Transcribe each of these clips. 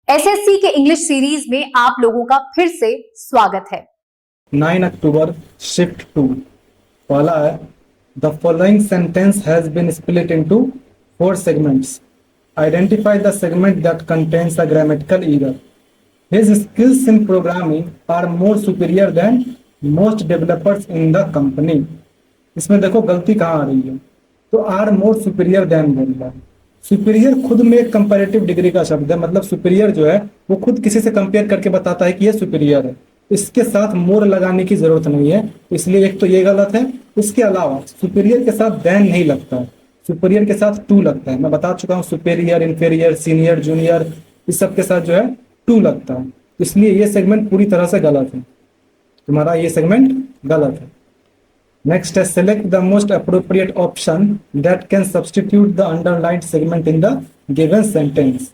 SSC के English series में आप लोगों का फिर से स्वागत है। 9 अक्टूबर शिफ्ट 2 पहला है the following sentence has been split into 4 segments. Identify the segment that contains a grammatical error. His skills in programming are more superior than most developers in the company. इसमें देखो गलती कहाँ आ रही है, तो आर मोर सुपीरियर देन बोल रहा है। सुपीरियर खुद में एक कंपैरेटिव डिग्री का शब्द है, मतलब सुपीरियर जो है वो खुद किसी से कंपेयर करके बताता है कि ये सुपीरियर है। इसके साथ मोर लगाने की जरूरत नहीं है, इसलिए एक तो ये गलत है। इसके अलावा सुपीरियर के साथ देन नहीं लगता है, सुपीरियर के साथ टू लगता है। मैं बता चुका हूँ सुपीरियर, इंफीरियर, सीनियर, जूनियर, इस सब के साथ जो है टू लगता है, इसलिए ये सेगमेंट पूरी तरह से गलत है। तुम्हारा ये सेगमेंट गलत है। Next is select the most appropriate option that can substitute the underlined segment in the given sentence.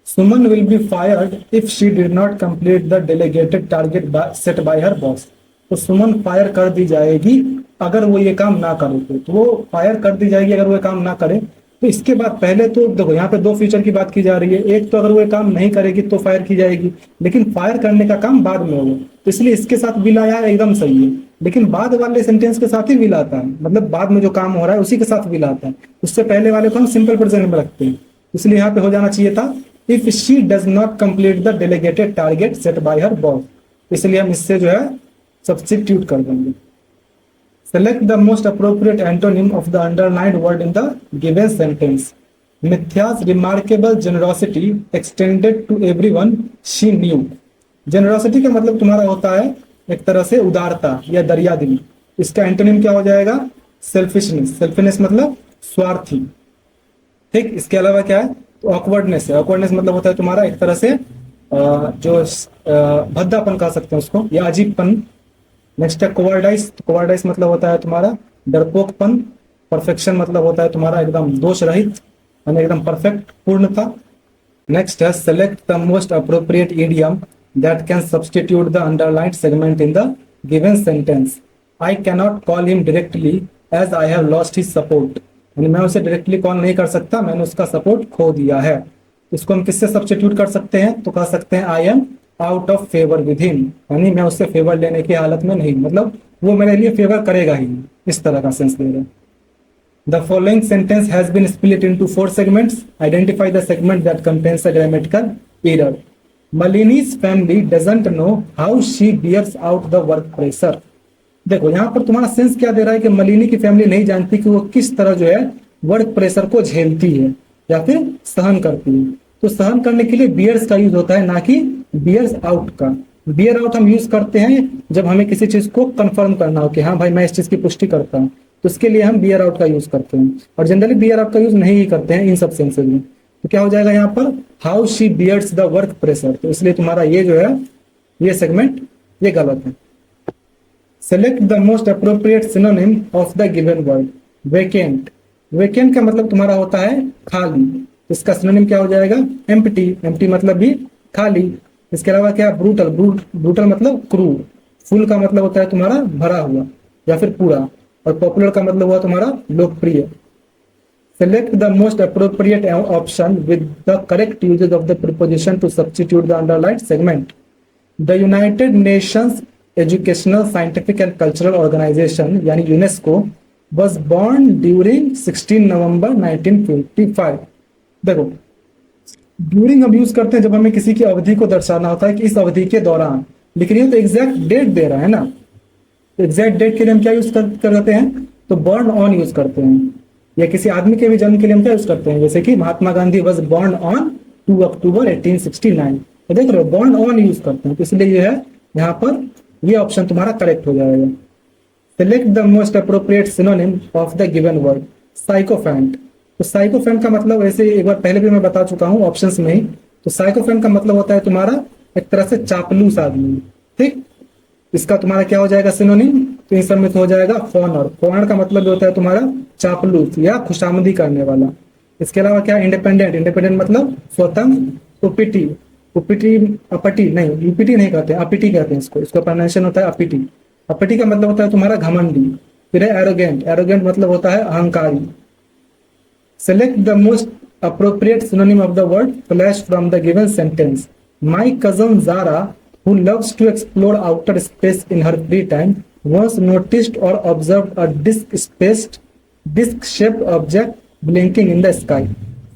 Suman will be fired if she did not complete the delegated target set by her boss. तो सुमन fire कर दी जाएगी अगर वो ये काम ना करे, तो वो फायर कर दी जाएगी अगर वो ये काम ना करे। तो इसके बाद पहले तो देखो यहाँ पे दो फ्यूचर की बात की जा रही है। एक तो अगर वो ये काम नहीं करेगी तो फायर की जाएगी, लेकिन फायर करने का काम बाद में होगा, तो इसलिए इसके साथ विल आया एकदम सही है। लेकिन बाद वाले सेंटेंस के साथ ही विल आता है, मतलब बाद में जो काम हो रहा है उसी के साथ विल आता है। उससे पहले वाले को हम सिंपल प्रेजेंट में रखते हैं, इसलिए यहाँ पे हो जाना चाहिए था if she does not complete the delegated target set by her boss. इसलिए हम इससे जो है सब्स्टिट्यूट कर देंगे। Select the most appropriate antonym of the underlined word in the given sentence. Mithya's remarkable generosity extended to everyone she knew. Generosity का मतलब तुम्हारा होता है एक तरह से उदारता या दरियादिली। इसका एंटोनिम क्या हो जाएगा? सेल्फिशनेस। सेल्फिशनेस मतलब स्वार्थी। ठीक, इसके अलावा क्या है? तो ऑकवर्डनेस है। ऑकवर्डनेस मतलब होता है तुम्हारा एक तरह से जो भद्दापन कह सकते हैं उसको, या अजीबपन। नेक्स्ट है कोवर्डाइस। तो कोवर्डाइस मतलब होता है तुम्हारा डरपोकपन। परफेक्शन मतलब होता है तुम्हारा एकदम दोष रहित, यानी एकदम परफेक्ट, पूर्णता। नेक्स्ट है select the most appropriate idiom that can substitute the underlined segment in the given sentence. I cannot call him directly as I have lost his support. यानी मैं उसे डायरेक्टली कॉल नहीं कर सकता, मैंने उसका सपोर्ट खो दिया है। इसको हम किससे सब्स्टिट्यूट कर सकते हैं? तो कह सकते हैं I am out of favour with him, यानी मैं उससे फेवर लेने की हालत में नहीं, मतलब वो मेरे लिए फेवर करेगा ही, इस तरह का सेंस दे रहे हैं। The following sentence has been split into 4 segments. Identify the segment that contains a grammatical error. Malini's family doesn't know how she bears out the work pressure. देखो यहाँ पर तुम्हारा सेंस क्या दे रहा है कि मलिनी की फैमिली नहीं जानती कि वो किस तरह जो है वर्क प्रेशर को झेलती है या फिर सहन करती है। तो सहन करने के लिए बियर्स का यूज होता है, ना कि बियर्स आउट का। बियर आउट हम यूज करते हैं जब हमें किसी चीज को कंफर्म करना हो कि हाँ भाई मैं इस चीज की पुष्टि करता हूँ, तो उसके लिए हम बियर आउट का यूज करते हैं। और जनरली बियर आउट का यूज नहीं ही करते हैं इन सब सेंसेज में। तो क्या हो जाएगा यहाँ पर? How she bears the work pressure. तो इसलिए तुम्हारा ये जो है ये सेगमेंट ये गलत है। Select the most appropriate synonym of the given word. Vacant. Vacant का मतलब तुम्हारा होता है खाली। इसका सिनोनिम क्या हो जाएगा? एम्प्टी। एम्प्टी मतलब भी खाली। इसके अलावा क्या? ब्रूटल। ब्रूटल मतलब क्रूर। फुल का मतलब होता है तुम्हारा भरा हुआ या फिर पूरा। और पॉपुलर का मतलब हुआ तुम्हारा लोकप्रिय। Select the most appropriate option with the correct usage of the preposition to substitute the underlined segment. The United Nations Educational, Scientific and Cultural Organization यानी UNESCO was born during 16 November 1955. देखो during हम use करते हैं जब हमें किसी की अवधि को दर्शाना होता है कि इस अवधि के दौरान, लेकिन ये तो एग्जैक्ट डेट दे रहा है ना। तो एग्जैक्ट डेट के लिए हम क्या यूज करते हैं? तो बर्न ऑन यूज करते हैं। या किसी आदमी के भी जन्म के लिए हम क्या यूज करते हैं? जैसे कि Mahatma Gandhi was born on 2 अक्टूबर 1869। तो देख रहे हो बॉर्न ऑन यूज करते हैं, तो इसलिए ये है यहाँ पर ये ऑप्शन तुम्हारा करेक्ट हो जाएगा। Select the most appropriate synonym of the given word. Sycophant. तो साइकोफेंट का मतलब वैसे एक बार पहले भी मैं बता चुका हूँ ऑप्शंस में ही। तो साइकोफेंट का मतलब होता है तुम्हारा एक तरह से चापलूस आदमी। ठीक, इसका तुम्हारा क्या हो जाएगा सिनोनिम? तो इन सब में तो हो जाएगा फॉनर। फॉनर का मतलब होता है तुम्हारा चापलूस या खुशामदी करने वाला। इसके अलावा क्या? इंडिपेंडेंट। इंडिपेंडेंट मतलब स्वतंत्र। उपिटी। उपिटी अपटी नहीं, यूपीटी नहीं कहते, अपिटी कहते हैं इसको। इसका प्रोनाउंसिएशन होता है अपिटी। अपिटी का मतलब होता है तुम्हारा घमंडी। फिर है एरोगेंट। एरोगेंट मतलब होता है अहंकारी। Select the most appropriate synonym of the word flash from the given sentence. My cousin Zara, who loves to explore outer space in her free time, once noticed or observed a disc-shaped object blinking in the sky.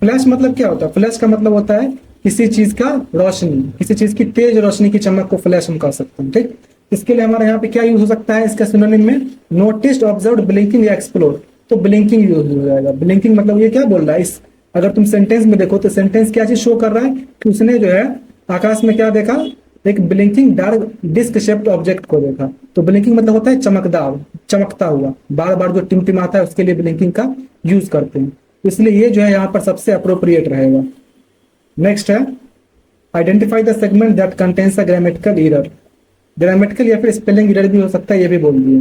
Flash मतलब क्या होता है? Flash का मतलब होता है किसी चीज का रोशनी, किसी चीज की तेज रोशनी की चमक को फ्लैश हम कह सकते हैं। ठीक, इसके लिए हमारे यहाँ पे क्या यूज हो सकता है इसका सिनोनिम में? नोटिस्ड, ऑब्जर्व्ड, ब्लिंकिंग या एक्सप्लोर। तो ब्लिंकिंग यूज हो जाएगा। ब्लिंकिंग मतलब ये क्या बोल रहा है, इस अगर तुम सेंटेंस में देखो तो सेंटेंस क्या चीज शो कर रहा है कि उसने जो है आकाश में क्या देखा, एक blinking dark disc shaped object को देखा। तो ब्लिंकिंग मतलब होता है चमकदार, चमकता हुआ, बार बार जो टिमटिमाता है उसके लिए ब्लिंकिंग का यूज करते हैं। इसलिए ये जो है यहाँ पर सबसे अप्रोप्रिएट रहेगा। नेक्स्ट है identify the segment that contains a grammatical error. Grammatical या फिर स्पेलिंग एरर भी हो सकता है, ये भी बोल दिए।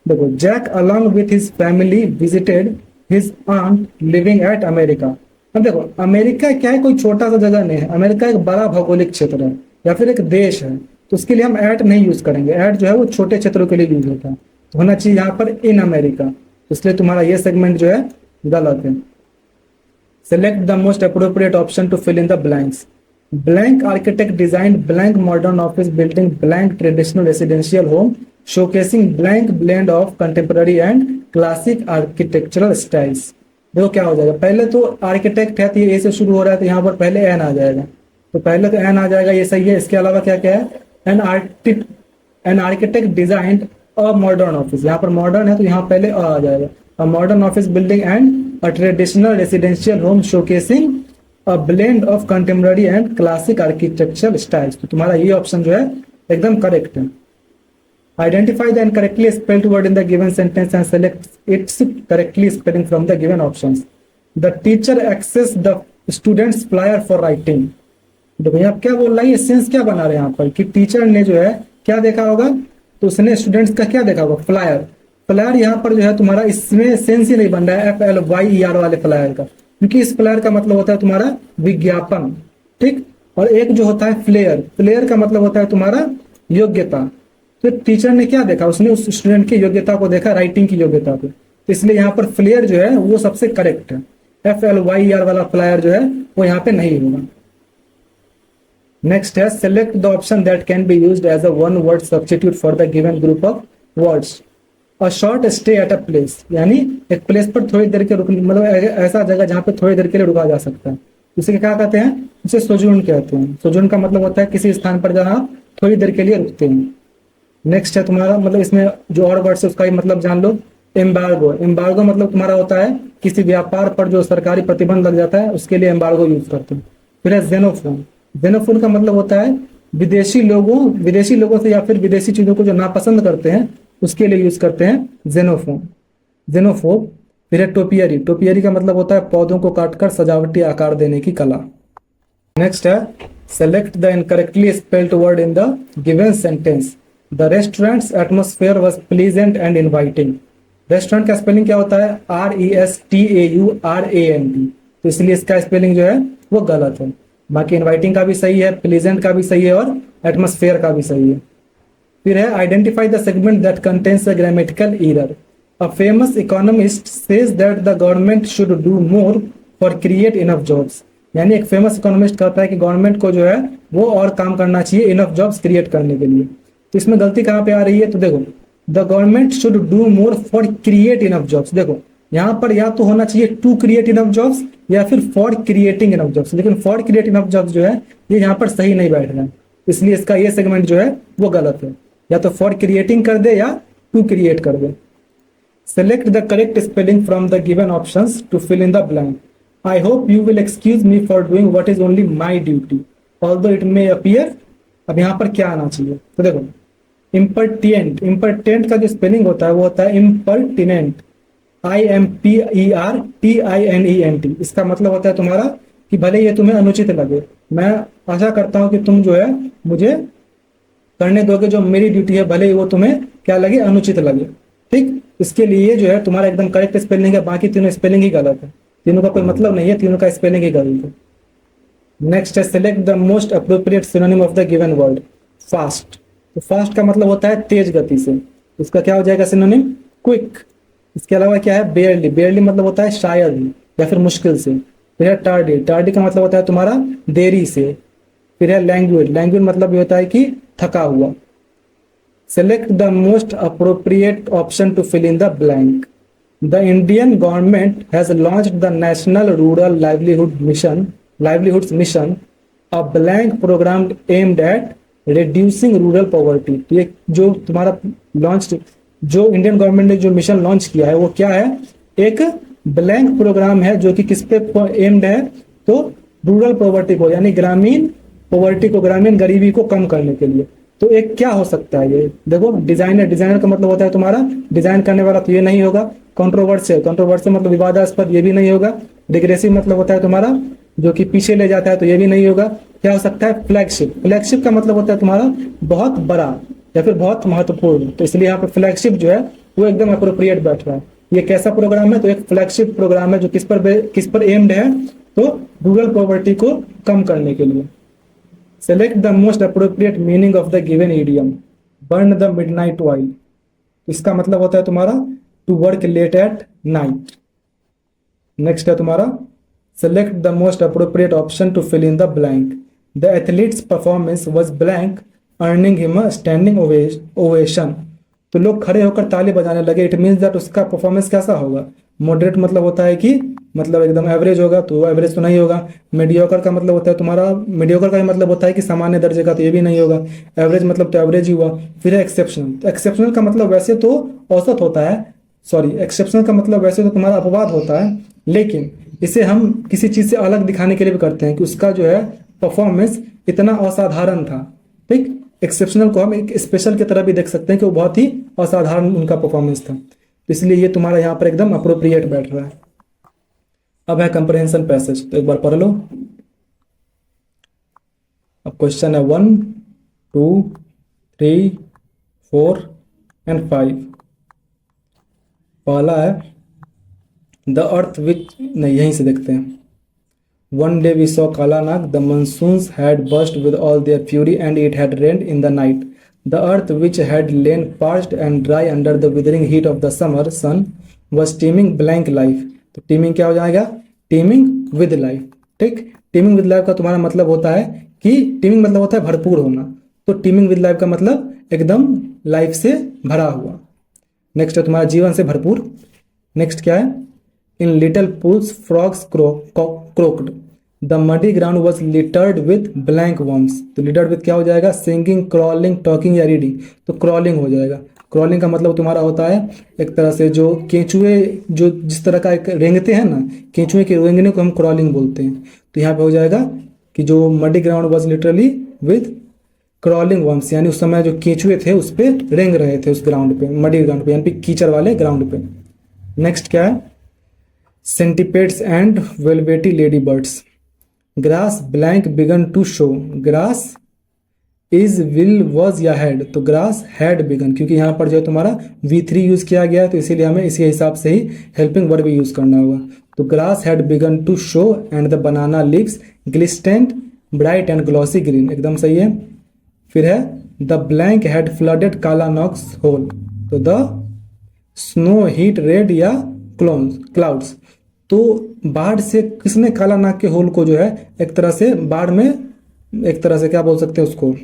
देखो, Jack along with his family visited his aunt living at America. अब देखो, अमेरिका क्या है, कोई छोटा सा जगह नहीं है। अमेरिका एक बड़ा भौगोलिक क्षेत्र है या फिर एक देश है, तो उसके लिए हम एट नहीं यूज करेंगे। एट जो है वो छोटे क्षेत्रों के लिए यूज होता है, तो होना चाहिए यहाँ पर इन अमेरिका। इसलिए तुम्हारा ये सेगमेंट जो है गलत है। Select the most appropriate option to fill in the blanks. Blank architect designed blank modern office building, blank traditional residential home, showcasing blank blend of contemporary and classic architectural styles. देखो क्या हो जाएगा, पहले तो आर्किटेक्ट है तो ये ए से शुरू हो रहा है, तो यहाँ पर पहले एन आ जाएगा। तो पहले तो एन आ जाएगा, ये सही है। इसके अलावा क्या क्या है, an architect designed a modern office, यहाँ पर मॉडर्न है तो यहाँ पहले आ जाएगा। A modern office building and a traditional residential home showcasing a blend of contemporary and classic architectural styles। तो तुम्हारा ये ऑप्शन जो है एकदम करेक्ट है। Identify the incorrectly spelled word in the given sentence and select its correctly spelling from the given options. The teacher accessed the students flyer for writing। देखो यहाँ क्या बोल रहा है, ये सेंस क्या बना रहे हैं यहाँ पर कि टीचर ने जो है क्या देखा होगा, तो उसने स्टूडेंट्स का क्या देखा होगा, फ्लायर। फ्लायर यहाँ पर जो है तुम्हारा इसमें सेंस ही नहीं बन रहा है FLYER वाले फ्लायर का, क्योंकि इस फ्लायर का मतलब होता है तुम्हारा विज्ञापन। ठीक, और एक जो होता है फ्लेयर, फ्लेयर का मतलब होता है तुम्हारा योग्यता। तो टीचर ने क्या देखा, उसने उस स्टूडेंट की योग्यता को देखा, राइटिंग की योग्यता को। तो इसलिए यहाँ पर फ्लेयर जो है वो सबसे करेक्ट है। FLYER वाला फ्लायर जो है वो यहाँ पे नहीं होगा। नेक्स्ट है select the option that can be used as a one word substitute for the given group of words. A short stay at a place, यानी एक प्लेस पर थोड़ी देर के रुकने, मतलब ऐसा जगह जहाँ पे थोड़ी देर के लिए रुका जा सकता है, इसे क्या कहते हैं, इसे सोजून कहते हैं। सोजून का मतलब होता है किसी स्थान पर जहाँ थोड़ी देर के लिए रुकते हैं। नेक्स्ट है तुम्हारा, मतलब इसमें जो और वर्ड्स है उसका ही मतलब जान लो। एम्बार्गो, एम्बार्गो मतलब तुम्हारा होता है किसी व्यापार पर जो सरकारी प्रतिबंध लग जाता है उसके लिए एम्बार्गो यूज करते हैं। फिर है जेनोफोन, जेनोफोन का मतलब होता है विदेशी लोगों से या फिर विदेशी चीजों को जो नापसंद करते हैं उसके लिए यूज करते हैं जेनोफोब। फिर है टोपियरी, टोपियरी का मतलब होता है पौधों को काटकर सजावटी आकार देने की कला। नेक्स्ट है select the incorrectly spelled word in the given sentence. The restaurants atmosphere was pleasant and inviting. Restaurant का स्पेलिंग क्या होता है, RESTAURANT। तो इसलिए इसका स्पेलिंग जो है वो गलत है। बाकी इनवाइटिंग का भी सही है, प्लीजेंट का भी सही है और एटमोस्फेयर का भी सही है। फिर है identify the segment that contains a grammatical error. A famous economist says that the government should do more for create enough jobs. यानी एक फेमस इकोनॉमिस्ट कहता है कि गवर्नमेंट को जो है वो और काम करना चाहिए इनफ जॉब्स क्रिएट करने के लिए। तो इसमें गलती कहाँ पे आ रही है, तो देखो the government should do more for create enough jobs. देखो यहाँ पर या तो होना चाहिए टू क्रिएट इनफ जॉब्स या फिर फॉर क्रिएटिंग इनफ जॉब्स, लेकिन फॉर क्रिएट इनफ जॉब्स जो है ये यहाँ पर सही नहीं बैठ रहा है। इसलिए इसका ये सेगमेंट जो है वो गलत है, या तो फॉर क्रिएटिंग कर दे या टू क्रिएट कर दे। Select the correct spelling from the given options to fill in the blank. I hope you will excuse me for doing what is only my duty although it may appear. अब यहाँ पर क्या आना चाहिए, तो देखो इम्पर्टिनेंट, इम्पर्टेंट का जो स्पेलिंग होता है वो होता है इम्पर्टिनेंट, IMPERTINENT। इसका मतलब होता है तुम्हारा कि भले ये तुम्हें अनुचित लगे, मैं आशा करता हूं कि तुम जो है मुझे करने दोगे जो मेरी ड्यूटी है, भले वो तुम्हें क्या लगे, अनुचित लगे। ठीक, इसके लिए जो है तुम्हारा एकदम करेक्ट स्पेलिंग है, बाकी तीनों स्पेलिंग ही गलत है। तीनों का कोई मतलब नहीं है, तीनों का स्पेलिंग ही गलत है। नेक्स्ट है select the most appropriate synonym of the given word. Fast, तो फास्ट का मतलब होता है तेज गति से, इसका क्या हो जाएगा सिनोनिम, क्विक। इसके अलावा क्या है बेयरली, बेयरली मतलब होता है शायद या फिर मुश्किल से, फिर है टार्डी, टार्डी का मतलब होता है तुम्हारा देरी से। फिर है लैंग्वेज, लैंग्वेज मतलब ये होता है कि थका हुआ। Select the most appropriate option to fill in the blank. The Indian government has launched the national rural livelihoods mission, a blank programme aimed at reducing rural poverty. तो ये जो तुम्हारा लॉन्च, जो इंडियन गवर्नमेंट ने जो mission launch किया है वो क्या है, एक ब्लैंक प्रोग्राम है जो कि किस पे एम्ड है, तो रूरल पॉवर्टी को, यानी ग्रामीण पॉवर्टी को, ग्रामीण गरीबी को कम करने के लिए। तो एक क्या हो सकता है ये, देखो डिजाइनर, डिजाइनर का मतलब होता है तुम्हारा डिजाइन करने वाला, तो ये नहीं होगा। कंट्रोवर्शियल, कंट्रोवर्शियल मतलब विवादास्पद, ये भी नहीं होगा। रिग्रेसिव मतलब होता है तुम्हारा जो कि पीछे ले जाता है, तो ये भी नहीं होगा। क्या हो सकता है, फ्लैगशिप, फ्लैगशिप का मतलब होता है तुम्हारा बहुत बड़ा या फिर बहुत महत्वपूर्ण, तो इसलिए यहाँ पे फ्लैगशिप जो है वो एकदम अप्रोप्रिएट बैठ रहा है। ये कैसा प्रोग्राम है, तो एक फ्लैगशिप प्रोग्राम है जो किस पर एम्ड है, तो रूरल पॉवर्टी को कम करने के लिए। Select the most appropriate meaning of the given idiom. Burn the midnight oil, इसका मतलब होता है तुम्हारा to work late at night. Next है तुम्हारा select the most appropriate option to fill in the blank. The athlete's performance was blank earning him a standing ovation. तो लोग खड़े होकर ताली बजाने लगे, इट मीन्स दैट उसका परफॉर्मेंस कैसा होगा। मॉडरेट मतलब होता है कि मतलब एकदम एवरेज होगा, तो एवरेज तो नहीं होगा। मीडियोकर का मतलब होता है तुम्हारा, मीडियोकर का ही मतलब होता है कि सामान्य दर्जे का, तो ये भी नहीं होगा। एवरेज मतलब तो एवरेज ही हुआ। फिर है एक्सेप्शनल, तो एक्सेप्शनल का मतलब वैसे तो औसत होता है, सॉरी एक्सेप्शनल का मतलब वैसे तो तुम्हारा अपवाद होता है, लेकिन इसे हम किसी चीज़ से अलग दिखाने के लिए भी करते हैं कि उसका जो है परफॉर्मेंस इतना असाधारण था। ठीक, एक्सेप्शनल को हम एक स्पेशल की तरह भी देख सकते हैं कि वो बहुत ही असाधारण उनका परफॉर्मेंस था, तो इसलिए ये तुम्हारा यहाँ पर एकदम अप्रोप्रिएट बैठ रहा है। अब है कंप्रहेंशन पैसेज, तो एक बार पढ़ लो। अब क्वेश्चन है 1, 2, 3, 4 एंड 5। पहला है द अर्थ विच, नहीं यहीं से देखते हैं। One day we saw Kala Nag, the monsoons had burst with all their fury and it had rained in the night. The earth which had lain parched and dry under the withering heat of the summer sun was teeming blank life. तो teeming क्या हो जाएगा, teeming with life। ठीक, teeming with life का तुम्हारा मतलब होता है कि teeming मतलब होता है भरपूर होना, तो teeming with life का मतलब एकदम लाइफ से भरा हुआ। नेक्स्ट है तुम्हारा जीवन से भरपूर। नेक्स्ट क्या है, in little pools frogs croaked, the muddy ground was littered with blank worms. तो लिटर्ड विथ क्या हो जाएगा, सिंगिंग, क्रॉलिंग, टॉकिंग या रीडिंग, तो क्रॉलिंग हो जाएगा। क्रॉलिंग का मतलब तुम्हारा होता है एक तरह से जो केंचुए, जो जिस तरह का एक रेंगते हैं ना, केंचुए के रेंगने को हम क्रॉलिंग बोलते हैं। तो यहाँ पे हो जाएगा कि जो muddy ground was literally with crawling worms, यानी उस समय जो केंचुए थे उस पर रेंग रहे थे, उस ग्राउंड पे, मडी ग्राउंड पे, यानी कीचड़ वाले ग्राउंड पे। नेक्स्ट क्या है, centipedes and velvety ladybirds, grass blank begun to show, grass is will was या हैड, तो ग्रास हैड बिगन, क्योंकि यहाँ पर जो है तुम्हारा V3 यूज किया गया है, तो इसीलिए हमें इसी हिसाब से ही हेल्पिंग वर्ब भी यूज करना होगा। तो grass had begun to show and the banana leaves glistened bright and glossy green, एकदम सही है। फिर है द ब्लैंक हैड फ्लडेड काला नॉक्स होल, तो द स्नो हीट रेड या क्लाउड्स, तो बाढ़ से किसने काला नाग के होल को जो है एक तरह से बाढ़ में, एक तरह से क्या बोल सकते हैं उसको,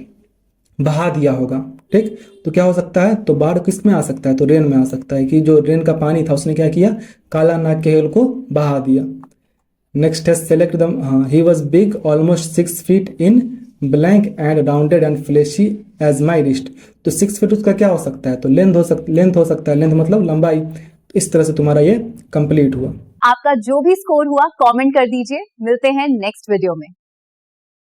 बहा दिया होगा। ठीक, तो क्या हो सकता है, तो बाढ़ किस में आ सकता है, तो रेन में आ सकता है कि जो रेन का पानी था उसने क्या किया, काला नाग के होल को बहा दिया। नेक्स्ट है सेलेक्ट द, हाँ, he was big almost 6 feet in blank and rounded and fleshy as my wrist, तो 6 feet उसका क्या हो सकता है, तो लेंथ हो सकता है, लेंथ मतलब लंबाई। तो इस तरह से तुम्हारा ये कंप्लीट हुआ। आपका जो भी स्कोर हुआ कमेंट कर दीजिए। मिलते हैं नेक्स्ट वीडियो में।